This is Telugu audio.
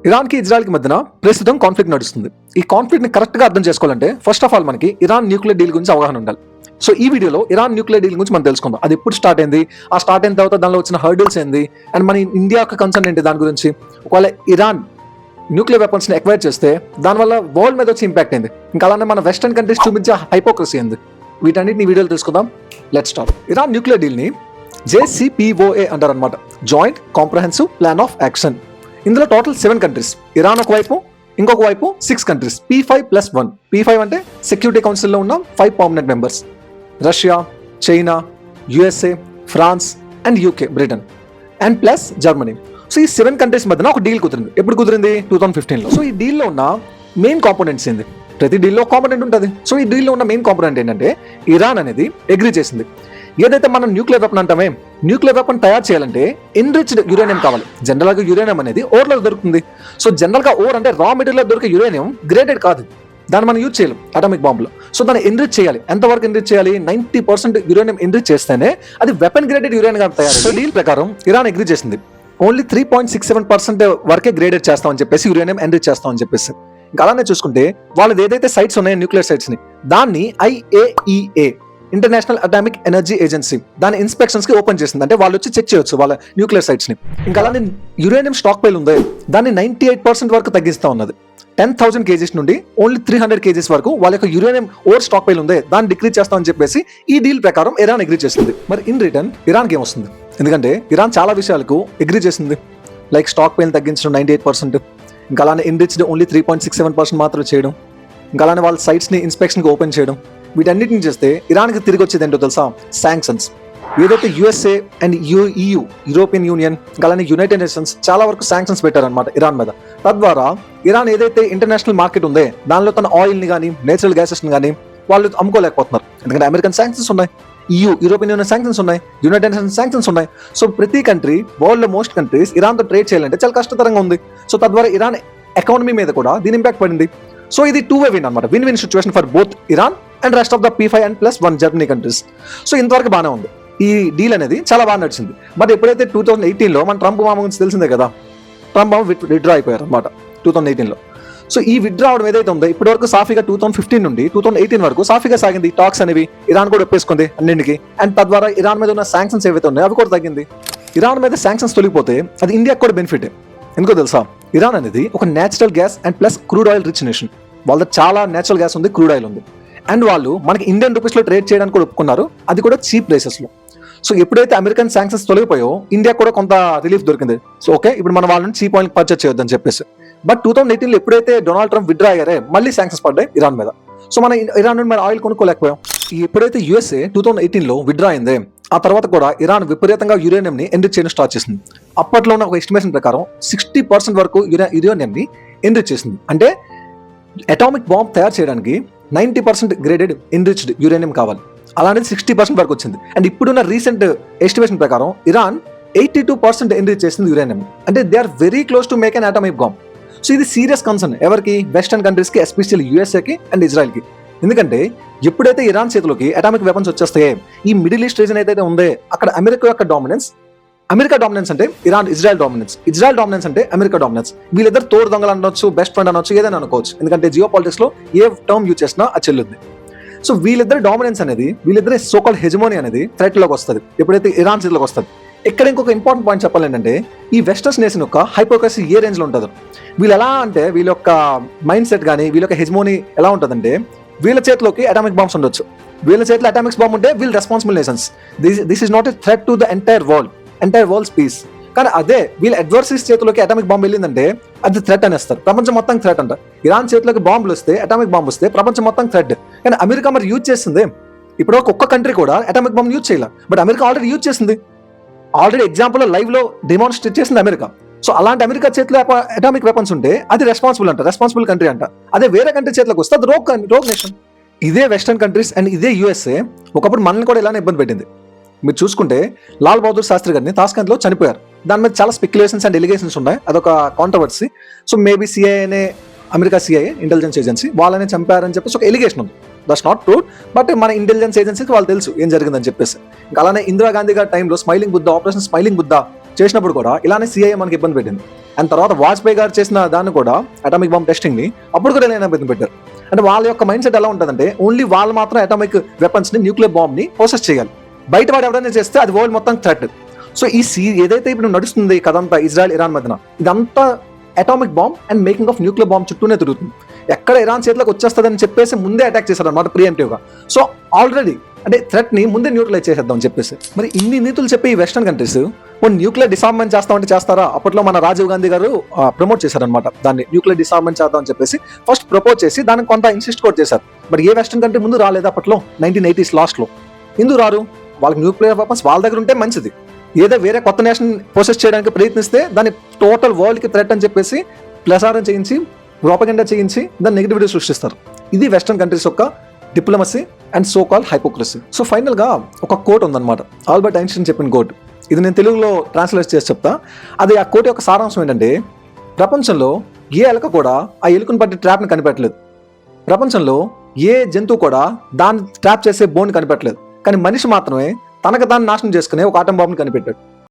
ఇరాన్కి ఇజ్రాయెల్కి మధ్యన ప్రస్తుతం కాన్ఫ్లిక్ట్ నడుస్తుంది. ఈ కాన్ఫ్లిక్ట్ ని కరెక్ట్ గా అర్థం చేసుకోవాలంటే ఫస్ట్ ఆఫ్ ఆల్ మనకి ఇరాన్ న్యూక్లియర్ డీల్ గురించి అవగాహన ఉండాలి. సో ఈ వీడియోలో ఇరాన్ న్యూక్లియర్ డీల్ గురించి మనం తెలుసుకుందాం. అది ఎప్పుడు స్టార్ట్ అయింది, ఆ స్టార్ట్ అయిన తర్వాత దానిలో వచ్చిన హర్డిల్స్ ఏంది, అండ్ మన ఇండియాకి కన్సర్న్ ఏంటి దాని గురించి. ఒకవేళ ఇరాన్ న్యూక్లియర్ వెపన్స్ ని ఎక్వైర్ చేస్తే దానివల్ల వరల్డ్ మీద వచ్చి ఇంపాక్ట్ అయింది. ఇంకా అలానే మన వెస్టర్న్ కంట్రీస్ చూపించే హైపోక్రసీ ఏంది, వీటన్నిటిని వీడియోలో తెలుసుకుందాం. Let's start. Iran nuclear deal ని JCPOA అంటారు అనమాట, joint comprehensive plan of action. ఇందులో టోటల్ 7 కంట్రీస్, ఇరాన్ ఒక వైపు, ఇంకొక వైపు 6 కంట్రీస్, P5+1. P5 అంటే సెక్యూరిటీ కౌన్సిల్లో ఉన్న 5 permanent members: Russia, China, USA, France and UK, Britain and plus Germany. So ఈ 7 కంట్రీస్ మధ్యన ఒక డీల్ కుదిరింది. ఎప్పుడు కుదిరింది? 2015లో. సో ఈ డీల్లో ఉన్న మెయిన్ కాంపోనెంట్స్ ఏంది? ప్రతి డీల్లో కాంపోనెంట్ ఉంటుంది. సో ఈ డీల్లో ఉన్న మెయిన్ కాంపోనెంట్ ఏంటంటే ఇరాన్ అనేది అగ్రీ చేసింది, ఏదైతే మనం న్యూక్లియర్ వెపన్ అంటామే, న్యూక్లియర్ వెపన్ తయారు చేయాలంటే ఎన్రిచ్డ్ యురేనియం కావాలి. జనరల్ గా యురేనియం అనేది ఓర్లో దొరుకుతుంది. సో జనరల్ గా ఓర్ అంటే రా మెటీరియల్ దొరికే యురేనియం గ్రేడెడ్ కాదు, దాన్ని మనం యూజ్ చేయలేం అటామిక్ బాంబులో. సో దాన్ని ఎన్రిచ్ చేయాలి. ఎంతవరకు ఎన్రిచ్ చేయాలి? 90% యురేనియం ఎన్రిచ్ చేస్తేనే అది వెపన్ గ్రేడెడ్ యురేనియం తయారు. సో డీల్ ప్రకారం ఇరాన్ అగ్రీ చేసింది, ఓన్లీ 3.67% వరకే గ్రేడెడ్ చేస్తామని చెప్పేసి, యురేనియం ఎన్రిచ్ చేస్తామని చెప్పేసి. ఇంకా అలానే చూసుకుంటే వాళ్ళది ఏదైతే సైట్స్ ఉన్నాయో న్యూక్లియర్ సైట్స్ ని, దాన్ని IAEA, international atomic energy agency, దాని ఇన్స్పెక్షన్స్ కి ఓపెన్ చేసింది. అంటే వాళ్ళు వచ్చి చెక్ చేయొచ్చు వాళ్ళ న్యూక్లియర్ సైట్స్ ని. ఇంకా అలానే యురేనియం స్టాక్ పైల్ ఉంది, దాన్ని 98% వరకు తగ్గిస్తా ఉన్నది. 10,000 kgs నుండి ఓన్లీ 300 kgs వరకు వాళ్ళ యొక్క యురేనియం ఓర్ స్టాక్ పైల్ ఉంది, దాన్ని డిక్రీజ్ చేస్తామని చెప్పేసి ఈ డీల్ ప్రకారం ఇరాన్ అగ్రీ చేసింది. మరి ఇన్ రిటర్న్ ఇరాన్కి ఏమొస్తుంది? ఎందుకంటే ఇరాన్ చాలా విషయాలకు అగ్రీ చేసింది, లైక్ స్టాక్ పైల్ తగ్గించడం 98%, ఇంకా అలానే ఎన్రిచ్డ్ ఓన్లీ 3.67% మాత్రం చేయడం, ఇంకా అలానే వాళ్ళ సైట్స్ ని ఇన్స్పెక్షన్ కి ఓపెన్ చేయడం. వీటన్నిటిని చేస్తే ఇరాన్కి తిరిగి వచ్చేది ఏంటో తెలుసా? శాంక్షన్స్. ఏదైతే USA and EU, European union, అలానే యునైటెడ్ నేషన్స్ చాలా వరకు శాంక్షన్స్ పెట్టారనమాట ఇరాన్ మీద. తద్వారా ఇరాన్ ఏదైతే ఇంటర్నేషనల్ మార్కెట్ ఉందో దానిలో తన ఆయిల్ ని కానీ నేచురల్ గ్యాసెస్ ని కానీ వాళ్ళు అమ్ముకోలేకపోతున్నారు. ఎందుకంటే అమెరికన్ శాంక్షన్స్ ఉన్నాయి, యూరోపియన్ యూనియన్ శాంక్షన్స్ ఉన్నాయి, యునైటెడ్ నేషన్స్ శాంక్షన్స్ ఉన్నాయి. సో ప్రతి కంట్రీ, వరల్డ్ లో మోస్ట్ కంట్రీస్ ఇరాన్తో ట్రేడ్ చేయాలంటే చాలా కష్టతరంగా ఉంది. సో తద్వారా ఇరాన్ ఎకానమీ మీద కూడా దీని ఇంపాక్ట్ పడింది. సో ఇది 2-way విన్ అనమాట, win win situation for both Iran and rest of the P5+1 Germany countries. So ఇంతవరకు బాగానే ఉంది, ఈ డీల్ అనేది చాలా బాగా నడిచింది. బట్ ఎప్పుడైతే 2018లో మన ట్రంప్ మామ గురించి తెలిసిందే కదా, ట్రంప్ మామ విత్డ్రా అయిపోయారు అనమాట 2018లో. సో ఈ విత్డ్రా అవడం ఏదైతే ఉందో ఇప్పటి వరకు సాఫీగా 2015 నుండి 2018 వరకు సాఫీగా సాగింది. టాక్స్ అనేవి ఇరాన్ కూడా ఒప్పేసుకుంది అన్నింటికి, అండ్ తద్వారా ఇరాన్ మీద ఉన్న శాంక్షన్స్ ఏవైతే ఉన్నాయో అవి కూడా తగ్గింది. ఇరాన్ మీద శాంక్షన్స్ తొలగిపోతే అది ఇండియాకి కూడా బెనిఫిట్. ఎందుకో తెలుసా? ఇరాన్ అనేది ఒక natural gas and plus crude oil rich nation. వాళ్ళ చాలా నేచురల్ గ్యాస్ ఉంది, క్రూడ్ ఆయిల్ ఉంది, అండ్ వాళ్ళు మనకి ఇండియన్ రూపీస్ లో ట్రేడ్ చేయడానికి కూడా ఒప్పుకున్నారు, అది కూడా చీప్ ప్రైసెస్ లో. సో ఎప్పుడైతే అమెరికన్ శాంక్షన్స్ తొలగిపోయో ఇండియా కూడా కొంత రిలీఫ్ దొరికింది. సో ఓకే, ఇప్పుడు మన వాళ్ళని చీప్ ఆయిల్ పర్చేస్ చేయొద్దని చెప్పేసి. బట్ 2018లో ఎప్పుడైతే డొనాల్డ్ ట్రంప్ విత్డ్రా అయ్యారే, మళ్ళీ శాంక్షన్స్ పడ్డాయి ఇరాన్ మీద. సో మన ఇరాన్ నుండి మన ఆయిల్ కొనుక్కోలేకపోయాం. ఎప్పుడైతే USA 2018లో విత్డ్రా అయిందే, ఆ తర్వాత కూడా ఇరాన్ విపరీతంగా యురేనియం ని ఎన్రిచ్ చేయడం స్టార్ట్ చేసింది. అప్పట్లో ఉన్న ఒక ఎస్టిమేషన్ ప్రకారం 60% వరకు యురేనియం ని ఎన్రిచ్ చేసింది. అంటే అటామిక్ బాంబ్ తయారు చేయడానికి 90% గ్రేడెడ్ ఎన్రిచ్డ్ యురేనియం కావాలి, అలాంటిది 60% వరకు వచ్చింది. అండ్ ఇప్పుడున్న రీసెంట్ ఎస్టిమేషన్ ప్రకారం ఇరాన్ 82% ఎన్రిచ్ చేసింది యురేనియం. అంటే they are very close to make an atomic bomb. So ఇది సీరియస్ కన్సర్న్ ఎవరికి? వెస్టర్న్ కంట్రీస్ కి, ఎస్పెషల్లీ USAకి అండ్ ఇజ్రాయెల్ కి. ఎందుకంటే ఎప్పుడైతే ఇరాన్ చేతిలోకి అటామిక్ వెపన్స్ వచ్చేస్తాయో, ఈ మిడిల్ ఈస్ట్ రీజన్ ఏదైతే ఉందో అక్కడ అమెరికా యొక్క డామినెన్స్, అమెరికా డామినెన్స్ అంటే ఇజ్రాయెల్ డామినెన్స్, ఇజ్రాయెల్ డామినెన్స్ అంటే అమెరికా డామినెన్స్. వీళ్ళిద్దరు తోడు దొంగలు అనొచ్చు, బెస్ట్ ఫ్రెండ్ అనొచ్చు, ఏదైనా అనుకోవచ్చు. ఎందుకంటే జియో పాలిటిక్స్ లో ఏ టర్మ్ యూజ్ చేసినా అది చెల్లుద్ది. సో వీళ్ళిద్దరు డామినెన్స్ అనేది, వీళ్ళిద్దరి సోకాల్డ్ హెజమోనీ అనేది థ్రెట్ లోకి వస్తుంది ఎప్పుడైతే ఇరాన్ చేతిలోకి వస్తుంది. ఇక్కడ ఇంకొక ఇంపార్టెంట్ పాయింట్ చెప్పాలి ఏంటంటే, ఈ వెస్టర్న్ నేషన్ యొక్క హైపోక్రసీ ఏ రేంజ్ లో ఉంటుందో. వీళ్ళు ఎలా అంటే, వీళ్ళ యొక్క మైండ్ సెట్ కానీ వీళ్ళ యొక్క హెజమోనీ ఎలా ఉంటుందంటే, వీళ్ళ చేతిలోకి అటామిక్ బాంబ్స్ ఉండొచ్చు, వీళ్ళ చేతిలో అటామిక్స్ బాంబ్ ఉంటే వీళ్ళు responsible nations. This is not a threat to the entire world peace. కానీ అదే వీళ్ళ అడ్వర్సరీస్ చేతిలోకి అటామిక్ బాంబ్ వెళ్ళిందంటే అది థ్రెట్ అనేస్తారు, ప్రపంచం మొత్తం థ్రెట్ అంట. ఇరాన్ చేతిలోకి బాంబులు వస్తే, అటామిక్ బాంబ్ వస్తే ప్రపంచం మొత్తం థ్రెట్. కానీ అమెరికా మరి యూజ్ చేస్తుంది. ఇప్పుడు ఒక్క కంట్రీ కూడా అటామిక్ బాంబ్ యూజ్ చేయాలి, బట్ అమెరికా ఆల్రెడీ యూజ్ చేసింది. ఆల్రెడీ ఎగ్జాంపుల్ లైవ్ లో డెమాన్స్ట్రేట్ చేసింది అమెరికా. సో అలాంటి అమెరికా చేతిలో అటామిక్ వెపన్స్ ఉంటే అది రెస్పాన్సిబుల్ కంట్రీ అంట. అదే వేరే కంట్రీ చేతిలోకి వస్తే అది రోగ్ నేషన్. ఇదే వెస్టర్న్ కంట్రీస్ అండ్ ఇదే USA ఒకప్పుడు మనల్ని కూడా ఇలానే ఇబ్బంది పెట్టింది. మీరు చూసుకుంటే లాల్ బహదూర్ శాస్త్రి గారిని తాష్కెంట్ లో చనిపోయారు. దాని మీద చాలా స్పెక్యులేషన్స్ అండ్ ఎలిగేషన్స్ ఉన్నాయి, అదొక controversy. So maybe CIA, America CIA intelligence agency వాళ్ళనే చంపారని చెప్పేసి ఒక ఎలిగేషన్ ఉంది. దట్స్ నాట్ ట్రూ, బట్ మన ఇంటెలిజెన్స్ ఏజెన్సీకి వాళ్ళు తెలుసు ఏం జరిగిందని చెప్పేసి. ఇంకా అలానే ఇందిరాగాంధీ గారి టైంలో ఆపరేషన్ స్మైలింగ్ బుద్ధ చేసినప్పుడు కూడా ఇలానే సిఐఏ మనకి ఇబ్బంది పెట్టింది. అండ్ తర్వాత వాజ్పేయి గారు చేసిన దాన్ని కూడా అటామిక్ బాంబ్ టెస్టింగ్ ని అప్పుడు కూడా ఇలా ఇబ్బంది పెట్టారు. అంటే వాళ్ళ యొక్క మైండ్ సెట్ ఎలా ఉంటుందంటే ఓన్లీ వాళ్ళు మాత్రం అటామిక్ వెపన్స్ ని న్యూక్లియర్ బాంబ్ ని ప్రాసెస్ చేయాలి, బయట వాడు ఎవరైనా చేస్తే అది వరల్డ్ మొత్తం థ్రెట్. సో ఈ ఏదైతే ఇప్పుడు నడుస్తుంది కథ అంతా ఇజ్రాయెల్ ఇరాన్ మధ్యన, ఇదంతా atomic bomb and making of nuclear bomb చుట్టూనే తిరుగుతుంది. ఎక్కడ ఇరాన్ చేతిలోకి వచ్చేస్తుందని చెప్పేసి ముందే అటాక్ చేశారు అనమాట ప్రియంటివ్ గా. సో ఆల్రెడీ అంటే థ్రెట్ ని ముందే న్యూట్రలైజ్ చేసేద్దాం అని చెప్పేసి. మరి ఇన్ని నీతులు చెప్పి ఈ వెస్టర్న్ కంట్రీస్ న్యూక్లియర్ డిసార్మెంట్ చేస్తామంటే చేస్తారా? అప్పట్లో మన రాజీవ్ గాంధీ గారు ప్రమోట్ చేశారనమాట దాన్ని, న్యూక్లియర్ డిసార్మెంట్ చేద్దాం అని చెప్పేసి ఫస్ట్ ప్రపోజ్ చేసి దానికి కొంత ఇన్సిస్ట్ కూడా చేశారు. బట్ ఏ వెస్టర్న్ కంట్రీ ముందు రాలేదు అప్పట్లో 1980s లాస్ట్ లో. ఎందుకు రారు? వాళ్ళకి న్యూక్లియర్ వెపన్స్ వాళ్ళ దగ్గర ఉంటే మంచిది. ఏదో వేరే కొత్త నేషన్ ప్రొసెస్ చేయడానికి ప్రయత్నిస్తే దాన్ని టోటల్ వరల్డ్ కి థ్రెట్ అని చెప్పేసి ప్రసారం చేయించి ప్రోపగెండా చేయించి దాన్ని నెగిటివిటీ సృష్టిస్తారు. ఇది వెస్టర్న్ కంట్రీస్ యొక్క diplomacy and so call hypocrisy. So final గా ఒక కోట్ ఉందన్నమాట, ఆల్బర్ట్ ఐన్స్టీన్ చెప్పిన కోట్. ఇది నేను తెలుగులో ట్రాన్స్లేట్ చేసి చెప్తా. అది ఆ కోట్ యొక్క సారాంశం ఏంటంటే, ప్రపంచంలో ఏ ఎలక కూడా ఆ ఎలుకను పట్టి ట్రాప్ని కనిపెట్టలేదు, ప్రపంచంలో ఏ జంతువు కూడా దాన్ని ట్రాప్ చేసే బోన్ కనిపెట్టలేదు, కానీ మనిషి మాత్రమే తనకు దాన్ని నాశనం చేసుకునే ఒక ఆటం బాంబుని కనిపెట్టాడు.